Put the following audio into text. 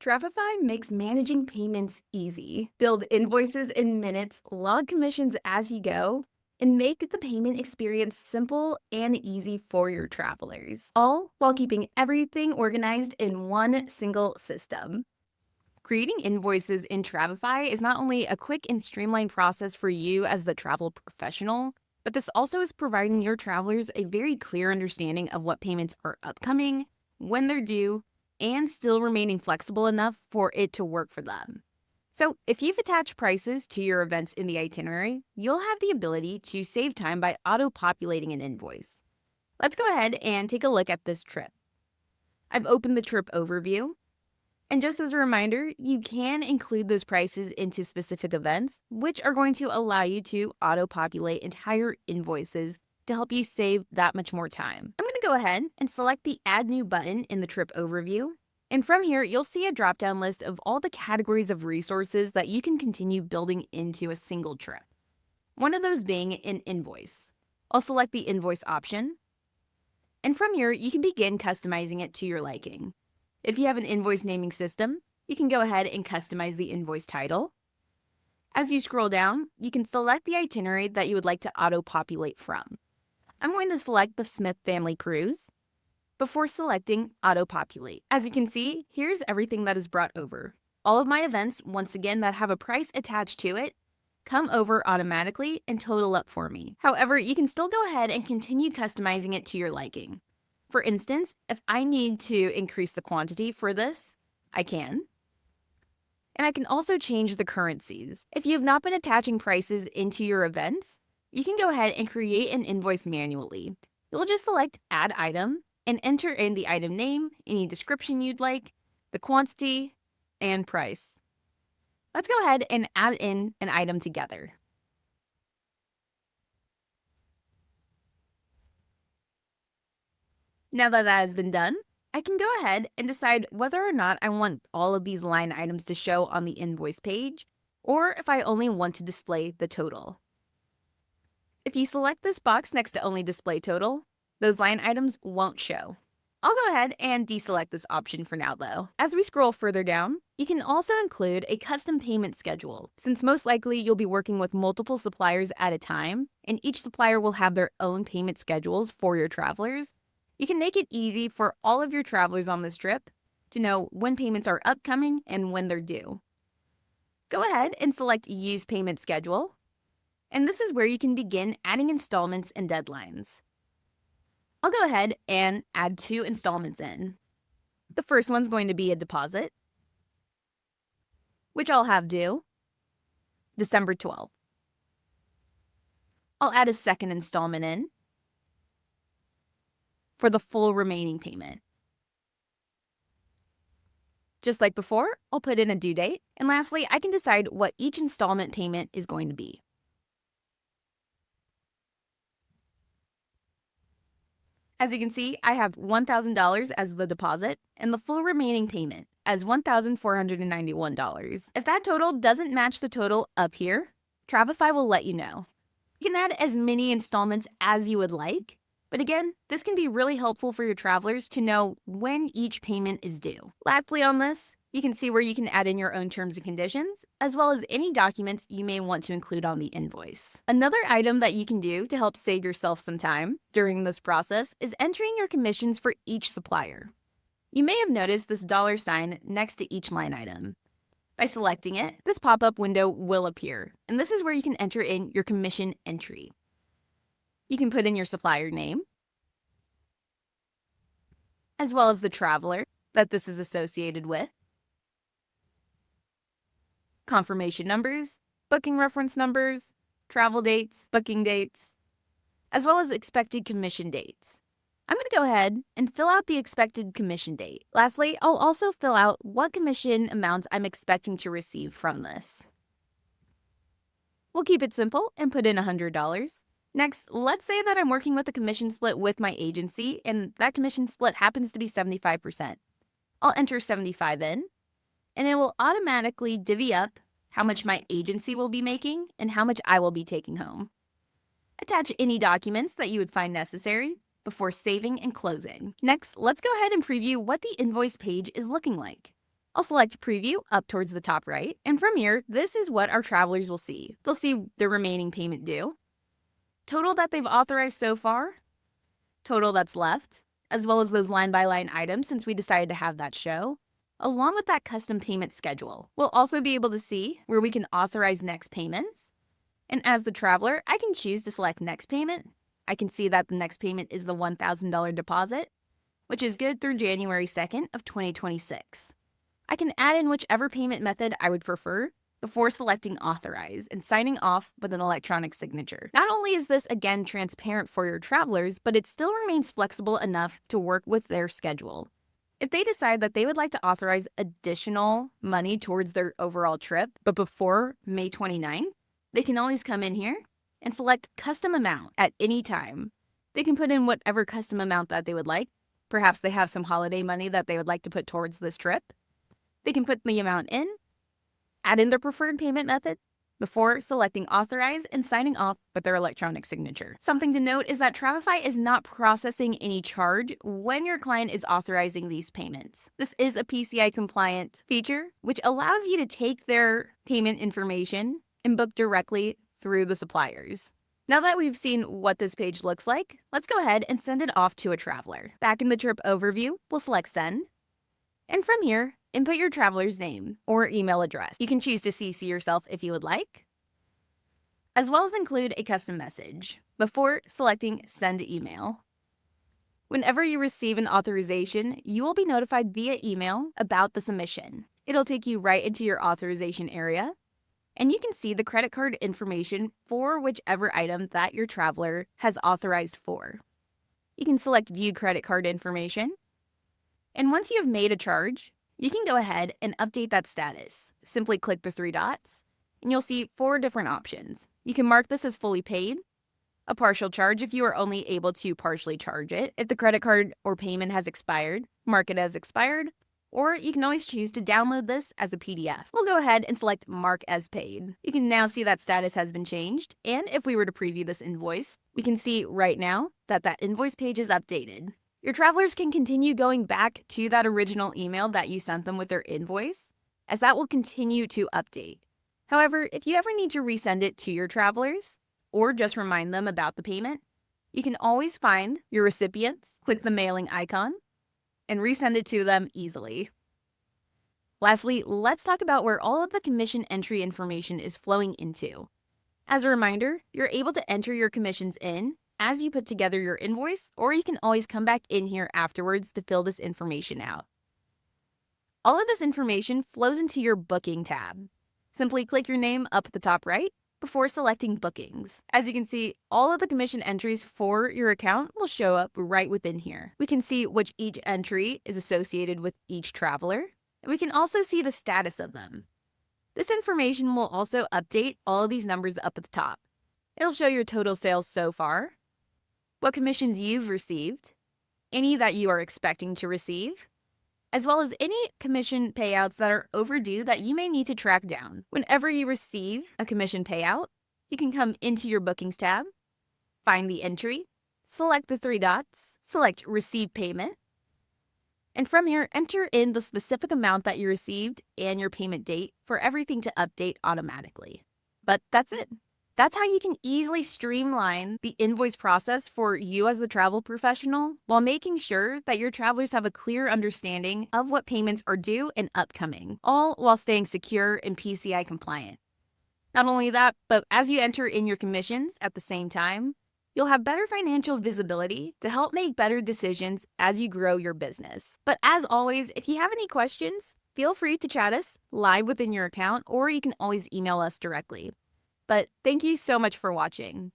Travefy makes managing payments easy. Build invoices in minutes, log commissions as you go, and make the payment experience simple and easy for your travelers, all while keeping everything organized in one single system. Creating invoices in Travefy is not only a quick and streamlined process for you as the travel professional, but this also is providing your travelers a very clear understanding of what payments are upcoming, when they're due, and still remaining flexible enough for it to work for them. So, if you've attached prices to your events in the itinerary, you'll have the ability to save time by auto-populating an invoice. Let's go ahead and take a look at this trip. I've opened the trip overview. And just as a reminder, you can include those prices into specific events, which are going to allow you to auto-populate entire invoices to help you save that much more time. I'm going to go ahead and select the Add New button in the trip overview. And from here, you'll see a drop-down list of all the categories of resources that you can continue building into a single trip. One of those being an invoice. I'll select the invoice option. And from here, you can begin customizing it to your liking. If you have an invoice naming system, you can go ahead and customize the invoice title. As you scroll down, you can select the itinerary that you would like to auto-populate from. I'm going to select the Smith Family Cruise before selecting Auto-Populate. As you can see, here's everything that is brought over. All of my events, once again, that have a price attached to it, come over automatically and total up for me. However, you can still go ahead and continue customizing it to your liking. For instance, if I need to increase the quantity for this, I can. And I can also change the currencies. If you have not been attaching prices into your events, you can go ahead and create an invoice manually. You'll just select Add Item and enter in the item name, any description you'd like, the quantity, and price. Let's go ahead and add in an item together. Now that that has been done, I can go ahead and decide whether or not I want all of these line items to show on the invoice page, or if I only want to display the total. If you select this box next to Only Display Total, those line items won't show. I'll go ahead and deselect this option for now though. As we scroll further down, you can also include a custom payment schedule, since most likely you'll be working with multiple suppliers at a time, and each supplier will have their own payment schedules for your travelers. You can make it easy for all of your travelers on this trip to know when payments are upcoming and when they're due. Go ahead and select Use Payment Schedule, and this is where you can begin adding installments and deadlines. I'll go ahead and add 2 installments in. The first one's going to be a deposit, which I'll have due December 12th. I'll add a second installment in for the full remaining payment. Just like before, I'll put in a due date, and lastly, I can decide what each installment payment is going to be. As you can see, I have $1,000 as the deposit and the full remaining payment as $1,491. If that total doesn't match the total up here, Travefy will let you know. You can add as many installments as you would like, but again, this can be really helpful for your travelers to know when each payment is due. Lastly on this, you can see where you can add in your own terms and conditions, as well as any documents you may want to include on the invoice. Another item that you can do to help save yourself some time during this process is entering your commissions for each supplier. You may have noticed this $sign next to each line item. By selecting it, this pop-up window will appear, and this is where you can enter in your commission entry. You can put in your supplier name, as well as the traveler that this is associated with, confirmation numbers, booking reference numbers, travel dates, booking dates, as well as expected commission dates. I'm going to go ahead and fill out the expected commission date. Lastly, I'll also fill out what commission amounts I'm expecting to receive from this. We'll keep it simple and put in $100. Next, let's say that I'm working with a commission split with my agency, and that commission split happens to be 75%. I'll enter 75 in, and it will automatically divvy up how much my agency will be making and how much I will be taking home. Attach any documents that you would find necessary before saving and closing. Next, let's go ahead and preview what the invoice page is looking like. I'll select Preview up towards the top right, and from here, this is what our travelers will see. They'll see the remaining payment due, total that they've authorized so far, total that's left, as well as those line-by-line items since we decided to have that show, along with that custom payment schedule. We'll also be able to see where we can authorize next payments. And as the traveler, I can choose to select next payment. I can see that the next payment is the $1,000 deposit, which is good through January 2nd of 2026. I can add in whichever payment method I would prefer before selecting authorize and signing off with an electronic signature. Not only is this again transparent for your travelers, but it still remains flexible enough to work with their schedule. If they decide that they would like to authorize additional money towards their overall trip, but before May 29th, they can always come in here and select custom amount at any time. They can put in whatever custom amount that they would like. Perhaps they have some holiday money that they would like to put towards this trip. They can put the amount in, add in their preferred payment method before selecting authorize and signing off with their electronic signature. Something to note is that Travefy is not processing any charge when your client is authorizing these payments. This is a PCI compliant feature, which allows you to take their payment information and book directly through the suppliers. Now that we've seen what this page looks like, let's go ahead and send it off to a traveler. Back in the trip overview, we'll select send. And from here, input your traveler's name or email address. You can choose to CC yourself if you would like, as well as include a custom message before selecting send email. Whenever you receive an authorization, you will be notified via email about the submission. It'll take you right into your authorization area, and you can see the credit card information for whichever item that your traveler has authorized for. You can select View Credit Card Information, and once you have made a charge, you can go ahead and update that status. Simply click the 3 dots, and you'll see 4 different options. You can mark this as fully paid, a partial charge if you are only able to partially charge it. If the credit card or payment has expired, mark it as expired, or you can always choose to download this as a PDF. We'll go ahead and select Mark as Paid. You can now see that status has been changed, and if we were to preview this invoice, we can see right now that that invoice page is updated. Your travelers can continue going back to that original email that you sent them with their invoice, as that will continue to update. However, if you ever need to resend it to your travelers, or just remind them about the payment, you can always find your recipients, click the mailing icon, and resend it to them easily. Lastly, let's talk about where all of the commission entry information is flowing into. As a reminder, you're able to enter your commissions in as you put together your invoice, or you can always come back in here afterwards to fill this information out. All of this information flows into your booking tab. Simply click your name up at the top right before selecting bookings. As you can see, all of the commission entries for your account will show up right within here. We can see which each entry is associated with each traveler, and we can also see the status of them. This information will also update all of these numbers up at the top. It'll show your total sales so far, what commissions you've received, any that you are expecting to receive, as well as any commission payouts that are overdue that you may need to track down. Whenever you receive a commission payout, you can come into your bookings tab, find the entry, select the 3 dots, select Receive Payment, and from here, enter in the specific amount that you received and your payment date for everything to update automatically. But that's it. That's how you can easily streamline the invoice process for you as the travel professional while making sure that your travelers have a clear understanding of what payments are due and upcoming, all while staying secure and PCI compliant. Not only that, but as you enter in your commissions at the same time, you'll have better financial visibility to help make better decisions as you grow your business. But as always, if you have any questions, feel free to chat us live within your account, or you can always email us directly. But thank you so much for watching.